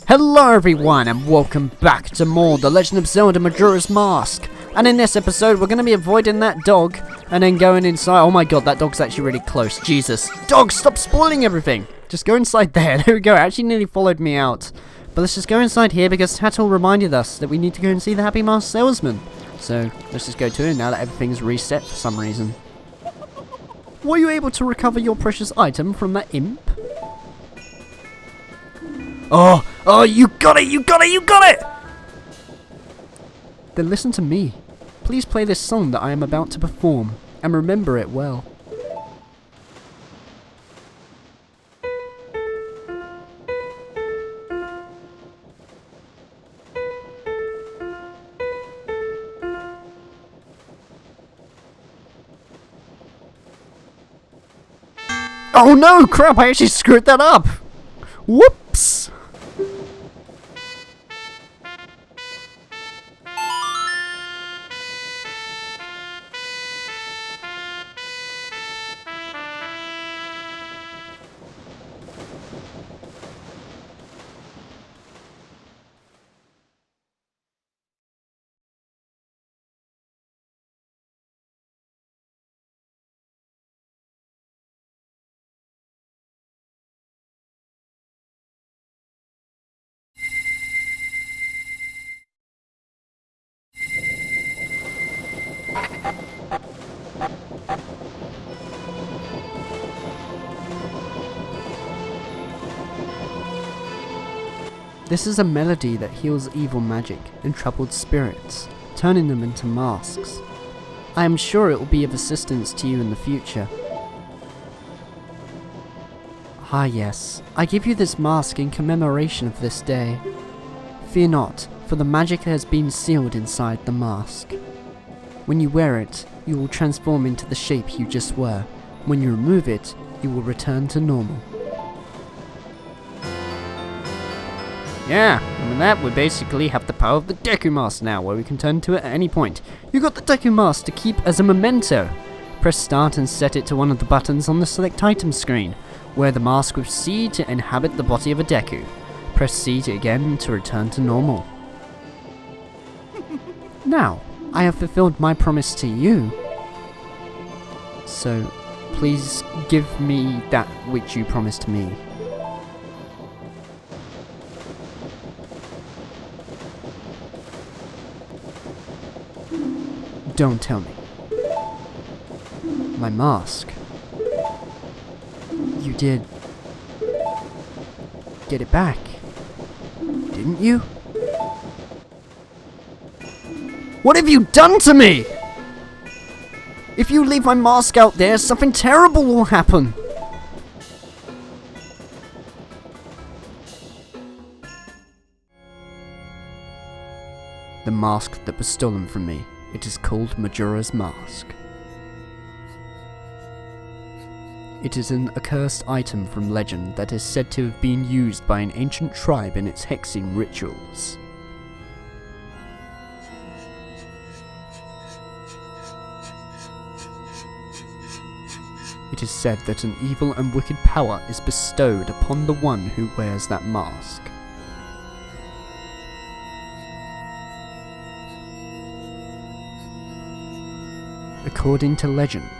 Hello everyone and welcome back to more The Legend of Zelda Majora's Mask. And in this episode we're going to be avoiding that dog and then going inside. Oh my god, that dog's actually really close. Jesus. Dog, stop spoiling everything. Just go inside there. There we go. It actually nearly followed me out. But let's just go inside here because Tattle reminded us that we need to go and see the Happy Mask Salesman. So let's just go to it now that everything's reset for some reason. Were you able to recover your precious item from that imp? Oh, you got it, you got it, you got it! Then listen to me. Please play this song that I am about to perform, and remember it well. Oh no, crap, I actually screwed that up! Whoops! This is a melody that heals evil magic and troubled spirits, turning them into masks. I am sure it will be of assistance to you in the future. Ah yes, I give you this mask in commemoration of this day. Fear not, for the magic has been sealed inside the mask. When you wear it, you will transform into the shape you just were. When you remove it, you will return to normal. Yeah, and with that we basically have the power of the Deku Mask now, where we can turn to it at any point. You got the Deku Mask to keep as a memento. Press start and set it to one of the buttons on the select item screen. Wear the mask with C to inhabit the body of a Deku. Press C again to return to normal. Now, I have fulfilled my promise to you. So, please give me that which you promised me. Don't tell me. My mask. You did get it back, didn't you? What have you done to me? If you leave my mask out there, something terrible will happen. The mask that was stolen from me. It is called Majora's Mask. It is an accursed item from legend that is said to have been used by an ancient tribe in its hexing rituals. It is said that an evil and wicked power is bestowed upon the one who wears that mask. According to legend,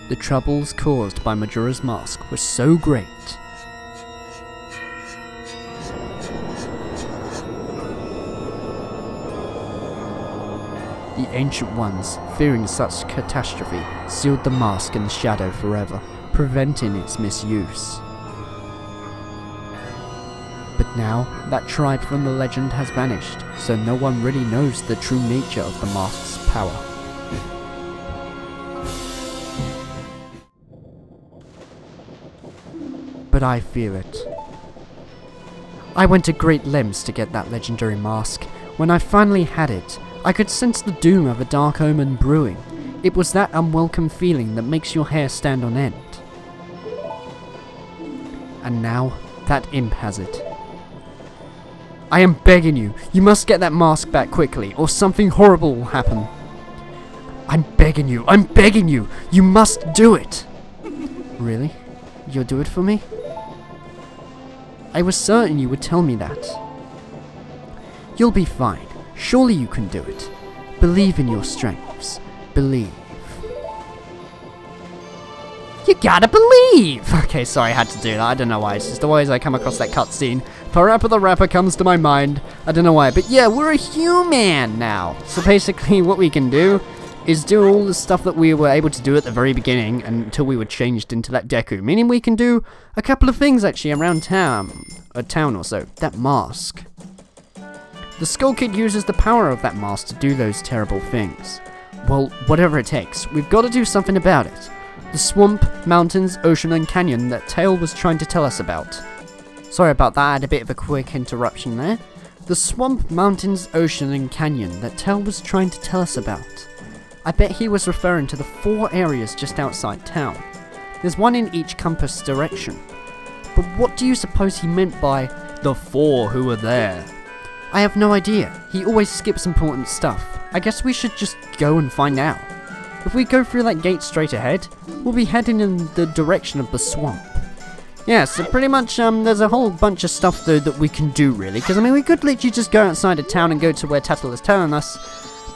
the troubles caused by Majora's Mask were so great the Ancient Ones, fearing such catastrophe, sealed the mask in the shadow forever, preventing its misuse. But now, that tribe from the legend has vanished, so no one really knows the true nature of the mask's power. But I feel it. I went to great lengths to get that legendary mask. When I finally had it, I could sense the doom of a dark omen brewing. It was that unwelcome feeling that makes your hair stand on end. And now, that imp has it. I am begging you, you must get that mask back quickly, or something horrible will happen. I'm begging you, you must do it! Really? You'll do it for me? I was certain you would tell me that. You'll be fine. Surely you can do it. Believe in your strengths. Believe. You gotta believe! Okay, sorry, I had to do that. I don't know why. It's just always I come across that cutscene. Parappa the Rapper comes to my mind. I don't know why. But yeah, we're a human now. So basically what we can do is do all the stuff that we were able to do at the very beginning until we were changed into that Deku. Meaning we can do a couple of things actually around town. A town or so. That mask. The Skull Kid uses the power of that mask to do those terrible things. Well, whatever it takes. We've got to do something about it. The swamp, mountains, ocean and canyon that Tail was trying to tell us about. Sorry about that, I had a bit of a quick interruption there. The swamp, mountains, ocean and canyon that Tail was trying to tell us about. I bet he was referring to the 4 areas just outside town. There's one in each compass direction. But what do you suppose he meant by the 4 who were there? I have no idea. He always skips important stuff. I guess we should just go and find out. If we go through that gate straight ahead, we'll be heading in the direction of the swamp. Yeah, so pretty much there's a whole bunch of stuff though that we can do really, because I mean we could literally just go outside of town and go to where Tattle is telling us,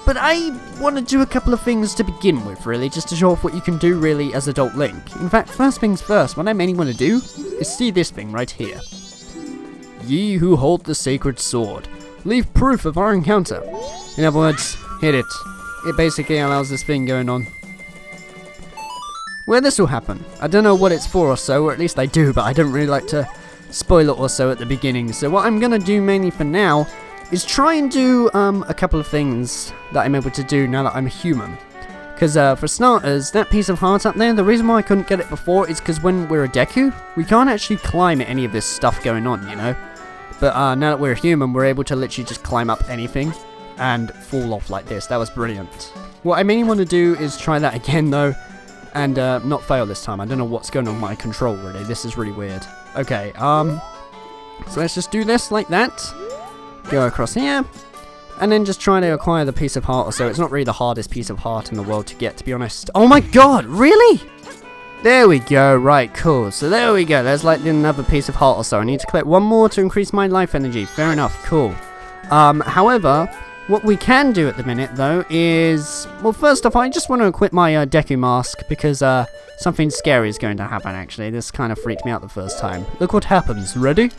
but I want to do a couple of things to begin with really, just to show off what you can do really as Adult Link. In fact, first things first, what I mainly want to do is see this thing right here. Ye who hold the sacred sword, leave proof of our encounter. In other words, hit it. It basically allows this thing going on. Where this will happen. I don't know what it's for or so, or at least I do, but I don't really like to spoil it or so at the beginning. So what I'm going to do mainly for now is try and do a couple of things that I'm able to do now that I'm a human. Because for starters, that piece of heart up there, the reason why I couldn't get it before is because when we're a Deku, we can't actually climb any of this stuff going on, you know? But now that we're a human, we're able to literally just climb up anything and fall off like this. That was brilliant. What I mainly want to do is try that again though, and not fail this time. I don't know what's going on with my control really. This is really weird. Okay, so let's just do this like that. Go across here, and then just try to acquire the piece of heart or so. It's not really the hardest piece of heart in the world to get, to be honest. Oh my god, really? There we go, right, cool. So there we go, there's like another piece of heart or so. I need to collect one more to increase my life energy. Fair enough, cool. However, what we can do at the minute, though, is... Well, first off, I just want to equip my Deku mask, because something scary is going to happen, actually. This kind of freaked me out the first time. Look what happens. Ready?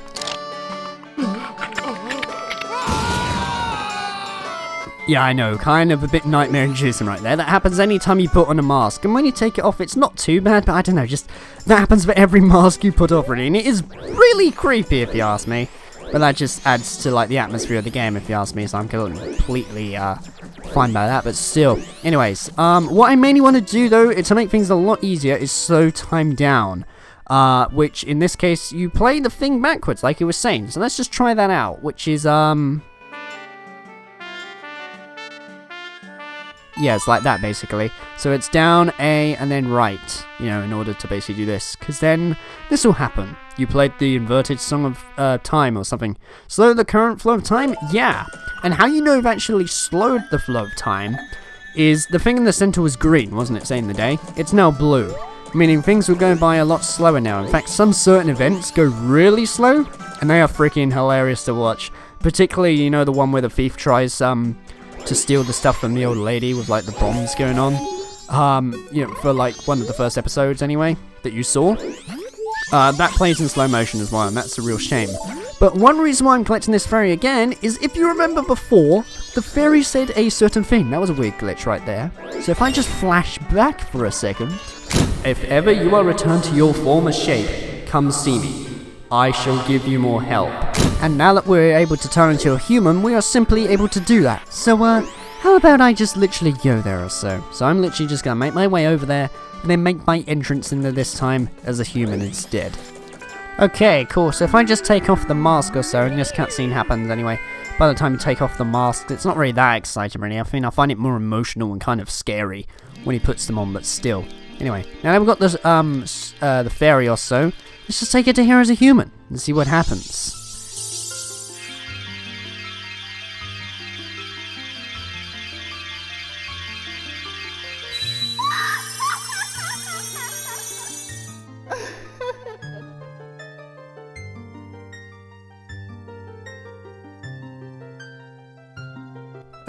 Yeah, I know, kind of a bit nightmare-inducing right there. That happens anytime you put on a mask, and when you take it off, it's not too bad, but I don't know, just... That happens for every mask you put off, really, and it is really creepy, if you ask me. But that just adds to like the atmosphere of the game, if you ask me, so I'm completely fine by that, but still. Anyways, what I mainly want to do though, to make things a lot easier, is slow time down. Which in this case, you play the thing backwards, like it was saying. So let's just try that out, which is yeah, it's like that basically. So it's down, A, and then right, you know, in order to basically do this. Because then this will happen. You played the inverted song of time or something. Slow the current flow of time? Yeah. And how you know you've actually slowed the flow of time is the thing in the center was green, wasn't it, saying the day? It's now blue. Meaning things will go by a lot slower now. In fact, some certain events go really slow, and they are freaking hilarious to watch. Particularly, you know, the one where the thief tries to steal the stuff from the old lady with like the bombs going on. You know, for like one of the first episodes anyway that you saw. That plays in slow motion as well, and that's a real shame. But one reason why I'm collecting this fairy again is if you remember before, the fairy said a certain thing. That was a weird glitch right there. So if I just flash back for a second, if ever you are returned to your former shape, come see me. I shall give you more help. And now that we're able to turn into a human, we are simply able to do that. So, how about I just literally go there or so? So I'm literally just gonna make my way over there, and then make my entrance into this time as a human instead. Okay, cool. So if I just take off the mask or so, and this cutscene happens anyway, by the time you take off the mask, it's not really that exciting really. I find it more emotional and kind of scary when he puts them on, but still. Anyway, now that we've got this, the fairy or so, let's just take it to here as a human and see what happens.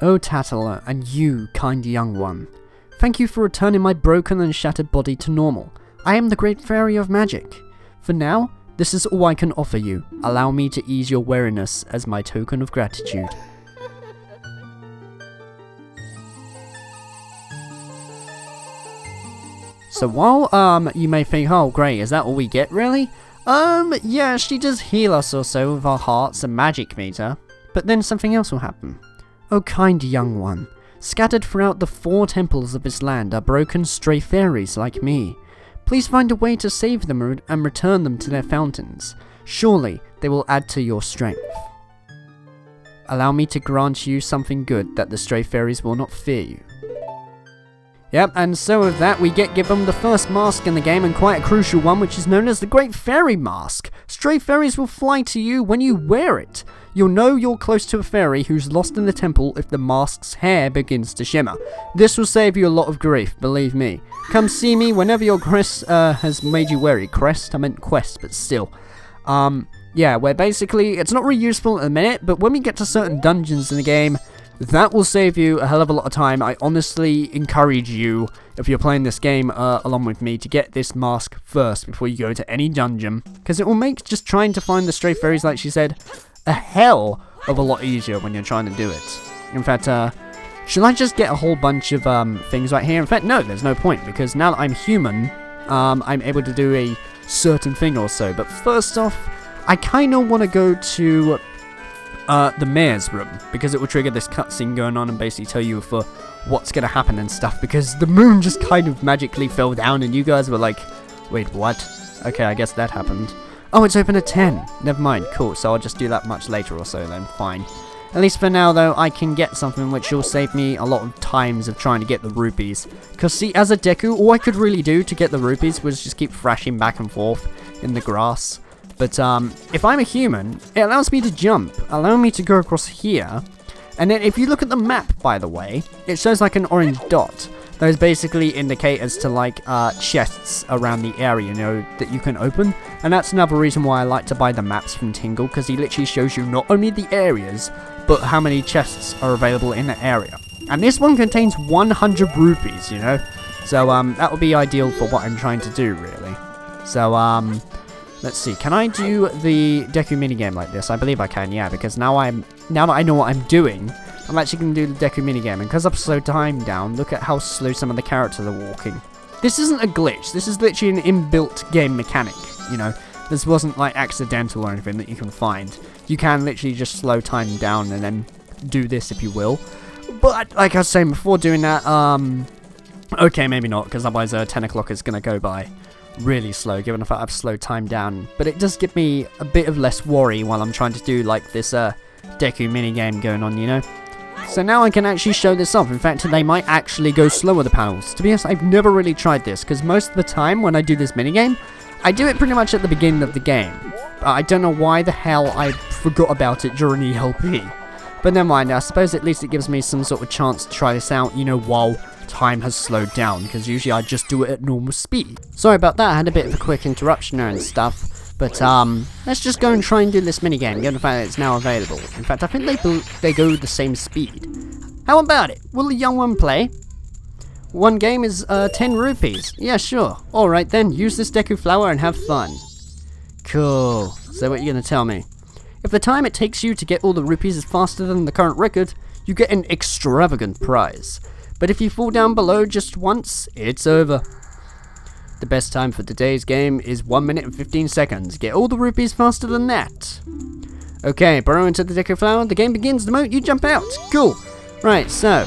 Oh Tattler, and you, kind young one. Thank you for returning my broken and shattered body to normal. I am the Great Fairy of Magic. For now, this is all I can offer you. Allow me to ease your weariness as my token of gratitude. So while, you may think, oh great, is that all we get really? Yeah, she does heal us or so with our hearts and magic meter. But then something else will happen. Oh kind young one, scattered throughout the 4 temples of this land are broken stray fairies like me. Please find a way to save them and return them to their fountains. Surely they will add to your strength. Allow me to grant you something good that the stray fairies will not fear you. Yep, and so with that we get given the first mask in the game, and quite a crucial one, which is known as the Great Fairy Mask. Stray fairies will fly to you when you wear it. You'll know you're close to a fairy who's lost in the temple if the mask's hair begins to shimmer. This will save you a lot of grief, believe me. Come see me whenever your crest has made you wear it. Crest? I meant quest, but still. Yeah, where basically, it's not really useful at the minute, but when we get to certain dungeons in the game, that will save you a hell of a lot of time. I honestly encourage you, if you're playing this game along with me, to get this mask first before you go to any dungeon, because it will make just trying to find the stray fairies, like she said, a hell of a lot easier when you're trying to do it. In fact, should I just get a whole bunch of things right here? In fact, no, there's no point, because now that I'm human, I'm able to do a certain thing or so. But first off, I kind of want to go to the mayor's room, because it will trigger this cutscene going on and basically tell you for what's going to happen and stuff, because the moon just kind of magically fell down and you guys were like, wait, what? Okay, I guess that happened. Oh, it's open at 10. Never mind, cool, so I'll just do that much later or so then, fine. At least for now though, I can get something which will save me a lot of times of trying to get the rupees. Because see, as a Deku, all I could really do to get the rupees was just keep thrashing back and forth in the grass. But if I'm a human, it allows me to jump, allowing me to go across here. And then if you look at the map, by the way, it shows like an orange dot. Those basically indicate as to like chests around the area, you know, that you can open. And that's another reason why I like to buy the maps from Tingle, because he literally shows you not only the areas, but how many chests are available in the area. And this one contains 100 rupees, you know. So that would be ideal for what I'm trying to do, really. So let's see, can I do the Deku Minigame like this? I believe I can, yeah, because now that I know what I'm doing, I'm actually going to do the Deku Minigame, and because I've slowed time down, look at how slow some of the characters are walking. This isn't a glitch, this is literally an inbuilt game mechanic, you know. This wasn't like accidental or anything that you can find. You can literally just slow time down and then do this if you will. But like I was saying before doing that, okay, maybe not, because otherwise 10 o'clock is going to go by really slow, given the fact I've slowed time down. But it does give me a bit of less worry while I'm trying to do like this Deku minigame going on, you know. So now I can actually show this off. In fact, they might actually go slower, the panels. To be honest, I've never really tried this, because most of the time when I do this minigame, I do it pretty much at the beginning of the game. I don't know why the hell I forgot about it during the LP. But never mind, I suppose at least it gives me some sort of chance to try this out, you know, while time has slowed down, because usually I just do it at normal speed. Sorry about that, I had a bit of a quick interruption there and stuff. But let's just go and try and do this minigame, given the fact that it's now available. In fact, I think they go the same speed. How about it? Will the young one play? One game is 10 rupees. Yeah, sure. Alright then, use this Deku flower and have fun. Cool. So what are you going to tell me? If the time it takes you to get all the rupees is faster than the current record, you get an extravagant prize. But if you fall down below just once, it's over. The best time for today's game is 1 minute and 15 seconds. Get all the rupees faster than that. Okay, burrow into the Deku flower. The game begins the moment you jump out. Cool. Right, so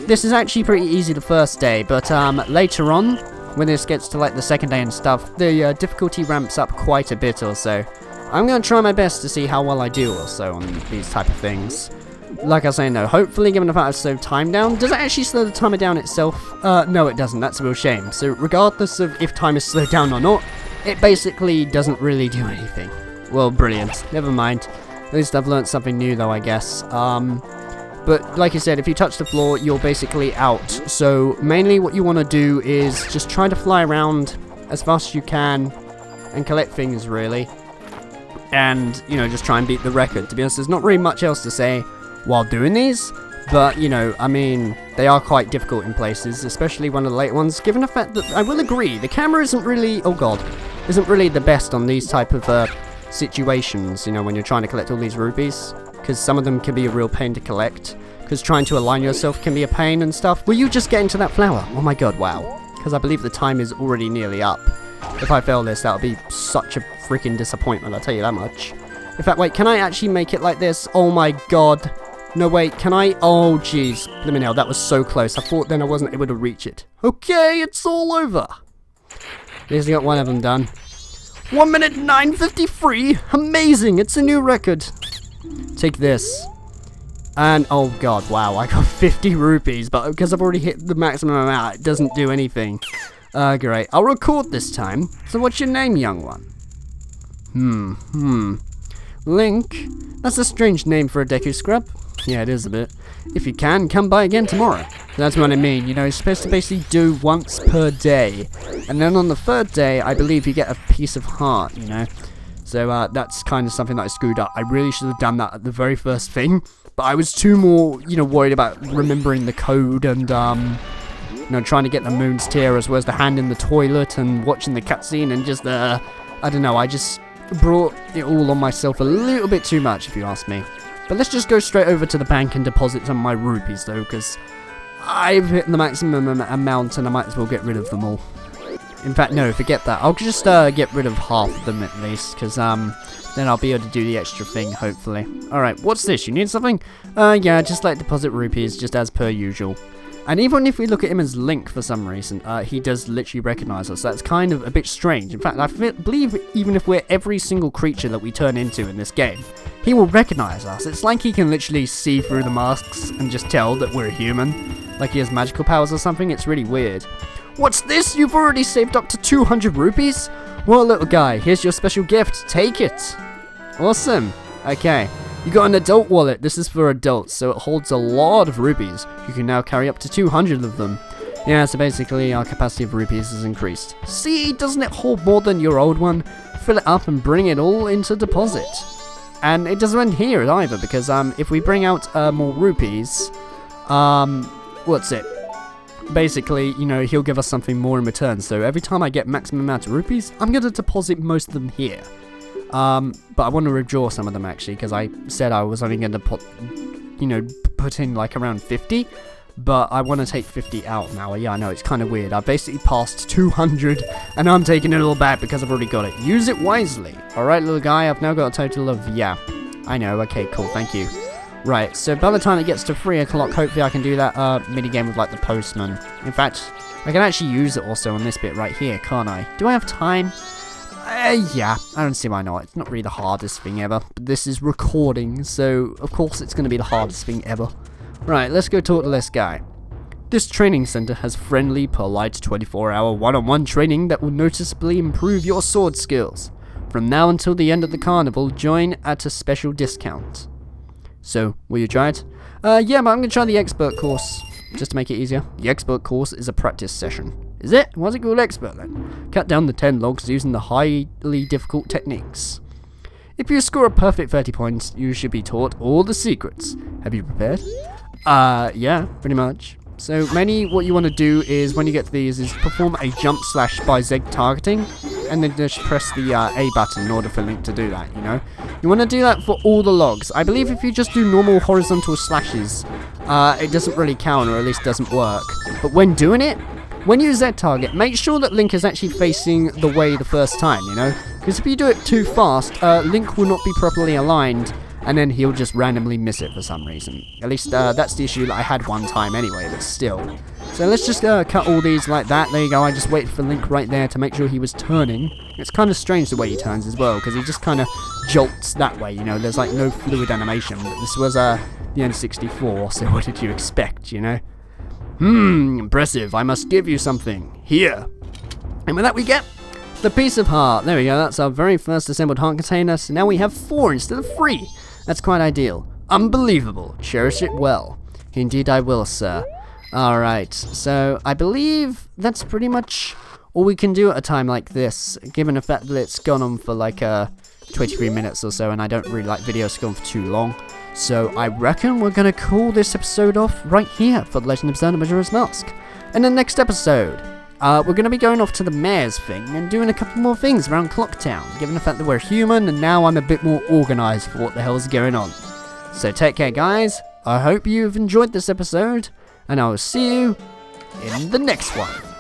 this is actually pretty easy the first day, but later on, when this gets to like the second day and stuff, the difficulty ramps up quite a bit or so. I'm going to try my best to see how well I do or so on these type of things. Like I was saying though, hopefully given the fact I've slowed time down, does it actually slow the timer down itself? No it doesn't, that's a real shame. So regardless of if time is slowed down or not, it basically doesn't really do anything. Well, brilliant. Never mind. At least I've learned something new though, I guess. But like I said, if you touch the floor, you're basically out. So mainly what you want to do is just try to fly around as fast as you can and collect things really. And, you know, just try and beat the record. To be honest, there's not really much else to say while doing these, But, you know, I mean, they are quite difficult in places, especially one of the late ones, given the fact that I will agree, the camera isn't really, oh god, isn't really the best on these type of situations, you know, when you're trying to collect all these rupees, because some of them can be a real pain to collect, because trying to align yourself can be a pain and stuff. Will you just get into that flower? Oh my god, wow. Because I believe the time is already nearly up. If I fail this, that would be such a freaking disappointment, I'll tell you that much. In fact, wait, can I actually make it like this? Oh my god. No, wait, can I? Oh, jeez. Let me know, that was so close. I thought then I wasn't able to reach it. Okay, it's all over. At least I got one of them done. 1 minute 9:53. Amazing, it's a new record. Take this. And, oh god, wow, I got 50 rupees, but because I've already hit the maximum amount, it doesn't do anything. Great. I'll record this time. So what's your name, young one? Link? That's a strange name for a Deku scrub. Yeah, it is a bit. If you can, come by again tomorrow. That's what I mean, you know, you're supposed to basically do once per day. And then on the third day, I believe you get a piece of heart, you know. So, that's kind of something that I screwed up. I really should have done that at the very first thing. But I was too more, you know, worried about remembering the code and, you know, trying to get the moon's tear as well as the hand in the toilet and watching the cutscene and just, I don't know, I just brought it all on myself a little bit too much, if you ask me. But let's just go straight over to the bank and deposit some of my rupees, though, because I've hit the maximum amount and I might as well get rid of them all. In fact, no, forget that. I'll just get rid of half of them at least, because then I'll be able to do the extra thing, hopefully. Alright, what's this? You need something? Yeah, just like deposit rupees, just as per usual. And even if we look at him as Link for some reason, he does literally recognize us. That's kind of a bit strange. In fact, I believe even if we're every single creature that we turn into in this game, he will recognize us. It's like he can literally see through the masks and just tell that we're human. Like he has magical powers or something. It's really weird. What's this? You've already saved up to 200 rupees? Well, little guy, here's your special gift. Take it. Awesome. Okay. You got an adult wallet. This is for adults, so it holds a lot of rupees. You can now carry up to 200 of them. Yeah, so basically our capacity of rupees has increased. See, doesn't it hold more than your old one? Fill it up and bring it all into deposit. And it doesn't end here either, because if we bring out more rupees, what's it? Basically, you know, he'll give us something more in return. So every time I get maximum amount of rupees, I'm going to deposit most of them here. But I want to withdraw some of them actually, because I said I was only going to put, you know, put in like around 50. But I want to take 50 out now. Yeah, I know, it's kind of weird. I basically passed 200, and I'm taking it all back because I've already got it. Use it wisely. Alright, little guy, I've now got a total of, yeah. I know, okay, cool, thank you. Right, so by the time it gets to 3 o'clock, hopefully I can do that minigame with, like, the postman. In fact, I can actually use it also on this bit right here, can't I? Do I have time? Yeah, I don't see why not. It's not really the hardest thing ever. But this is recording, so of course it's going to be the hardest thing ever. Right, let's go talk to this guy. This training center has friendly, polite 24-hour one-on-one training that will noticeably improve your sword skills. From now until the end of the carnival, join at a special discount. So, will you try it? Yeah, but I'm going to try the expert course, just to make it easier. The expert course is a practice session. Is it? Why's it called expert then? Cut down the 10 logs using the highly difficult techniques. If you score a perfect 30 points, you should be taught all the secrets. Have you prepared? Yeah, pretty much. So mainly what you want to do is, when you get to these, is perform a jump slash by Z targeting, and then just press the A button in order for Link to do that, you know? You want to do that for all the logs. I believe if you just do normal horizontal slashes, it doesn't really count, or at least doesn't work. But when doing it, when you Z target, make sure that Link is actually facing the way the first time, you know? Because if you do it too fast, Link will not be properly aligned, and then he'll just randomly miss it for some reason. At least that's the issue that I had one time anyway, but still. So let's just cut all these like that. There you go, I just waited for Link right there to make sure he was turning. It's kind of strange the way he turns as well, because he just kind of jolts that way, you know? There's like no fluid animation, but this was the N64, so what did you expect, you know? Impressive, I must give you something. Here. And with that we get the piece of heart. There we go, that's our very first assembled heart container, so now we have 4 instead of 3. That's quite ideal. Unbelievable. Cherish it well. Indeed I will, sir. Alright, so I believe that's pretty much all we can do at a time like this, given the fact that it's gone on for like 23 minutes or so, and I don't really like videos going for too long. So I reckon we're going to call this episode off right here for The Legend of Zelda Majora's Mask. In the next episode, we're going to be going off to the mayor's thing and doing a couple more things around Clocktown, given the fact that we're human and now I'm a bit more organised for what the hell's going on. So take care, guys. I hope you've enjoyed this episode, and I will see you in the next one.